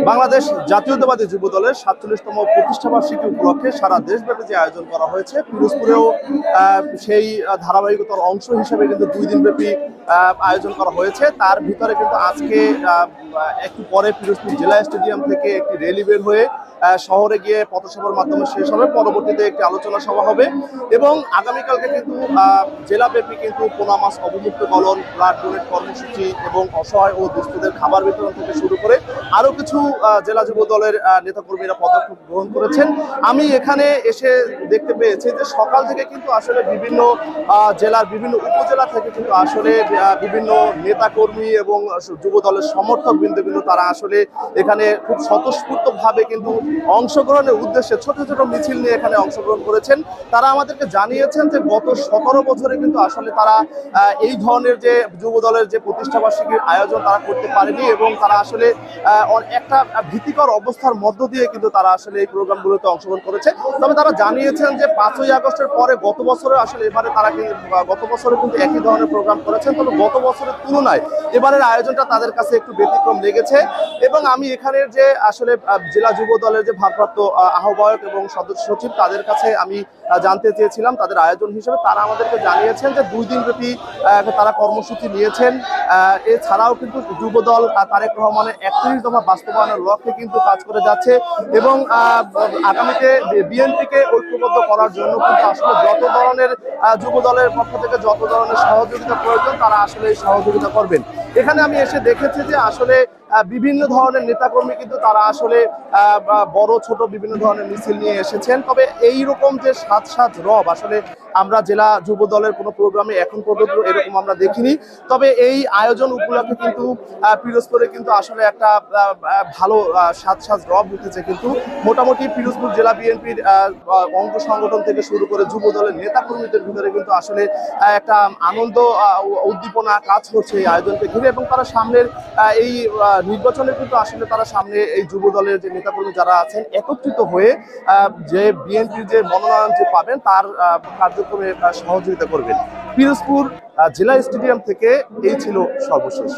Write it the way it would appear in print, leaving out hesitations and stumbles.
বাংলাদেশ জাতীয়তাবাদী যুব দলের ৪৭তম প্রতিষ্ঠাবার্ষিকী উপলক্ষে সারা দেশব্যাপী যে আয়োজন করা হয়েছে, পিরোজপুরেও সেই ধারাবাহিকতার অংশ হিসেবে কিন্তু ২ দিনব্যাপী আয়োজন করা হয়েছে। তার ভিতরে কিন্তু আজকে একটু পরে পিরোজপুর জেলা স্টেডিয়াম থেকে একটি র্যালি বের হয়ে শহরে গিয়ে পথসভার মাধ্যমে শেষ হবে। পরবর্তীতে একটি আলোচনা সভা হবে এবং আগামীকালকে কিন্তু জেলাব্যাপী কিন্তু পোনা মাছ অবমুক্তকরণ, ব্লাড ডোনেট কর্মসূচি এবং অসহায় ও দুস্থদের খাবার বিতরণ থেকে শুরু করে আরো কিছু জেলা যুব দলের নেতাকর্মীরা পদক্ষেপ গ্রহণ করেছেন। আমি এখানে এসে দেখতে পেয়েছি যে সকাল থেকে কিন্তু আসলে বিভিন্ন জেলার বিভিন্ন উপজেলা থেকে কিন্তু আসলে বিভিন্ন নেতাকর্মী এবং যুব দলের সমর্থক বৃন্দ কিন্তু তারা আসলে এখানে খুব স্বতঃস্ফূর্তভাবে কিন্তু অংশগ্রহণের উদ্দেশ্যে ছোট ছোট মিছিল নিয়ে এখানে অংশগ্রহণ করেছেন। তারা আমাদেরকে জানিয়েছেন যে গত ১৭ বছরে কিন্তু আসলে তারা এই ধরনের যে যুব দলের যে প্রতিষ্ঠাবার্ষিকীর আয়োজন তারা করতে পারেনি এবং তারা আসলে একটা ভীতিকর অবস্থার মধ্য দিয়ে কিন্তু তারা আসলে এই প্রোগ্রামগুলোতে অংশগ্রহণ করেছে। তবে তারা জানিয়েছেন যে ৫ই আগস্টের পরে গত বছরে আসলে এবারে তারা গত বছরে কিন্তু একই ধরনের প্রোগ্রাম করেছেন, তবে গত বছরের তুলনায় এবারের আয়োজনটা তাদের কাছে একটু ব্যতিক্রম লেগেছে। এবং আমি এখানের যে আসলে জেলা যুব দলের যে ভারপ্রাপ্ত আহ্বায়ক এবং সদস্য সচিব তাদের কাছে আমি জানতে চেয়েছিলাম তাদের আয়োজন হিসেবে। তারা আমাদেরকে জানিয়েছেন যে ২ দিনব্যাপী তারা কর্মসূচি নিয়েছেন। এছাড়াও কিন্তু যুব দল তারেক রহমানের ৩১ দফা বাস্তবায়নের লক্ষ্যে কিন্তু কাজ করে যাচ্ছে এবং আগামীতে বিএনপিকে ঐক্যবদ্ধ করার জন্য কিন্তু আসলে যত ধরনের যুব দলের পক্ষ থেকে যত ধরনের সহযোগিতা প্রয়োজন তারা আসলে এই সহযোগিতা করবেন। এখানে আমি এসে দেখেছি যে আসলে বিভিন্ন ধরনের নেতাকর্মী কিন্তু তারা আসলে বড় ছোট বিভিন্ন ধরনের মিছিল নিয়ে এসেছেন। তবে এই রকম যে সাত সাত রব আসলে আমরা জেলা যুব দলের কোনো প্রোগ্রামে এখন পর্যন্ত এরকম আমরা দেখিনি। তবে এই আয়োজন উপলক্ষে কিন্তু পিরোজপুরে কিন্তু আসলে একটা ভালো সাত সাত রব উঠেছে। কিন্তু মোটামুটি পিরোজপুর জেলা বিএনপির অঙ্গ সংগঠন থেকে শুরু করে যুব দলের নেতাকর্মীদের ভিতরে কিন্তু আসলে একটা আনন্দ উদ্দীপনা কাজ করছে এই আয়োজনকে ঘিরে এবং তারা সামনের এই নির্বাচনে কিন্তু আসলে তারা সামনে এই যুব দলের যে নেতাকর্মী যারা আছেন একত্রিত হয়ে যে বিএনপির যে মনোনয়ন যে পাবেন তার কার্যক্রমে সহযোগিতা করবেন। পিরোজপুর জেলা স্টেডিয়াম থেকে এই ছিল সর্বশেষ।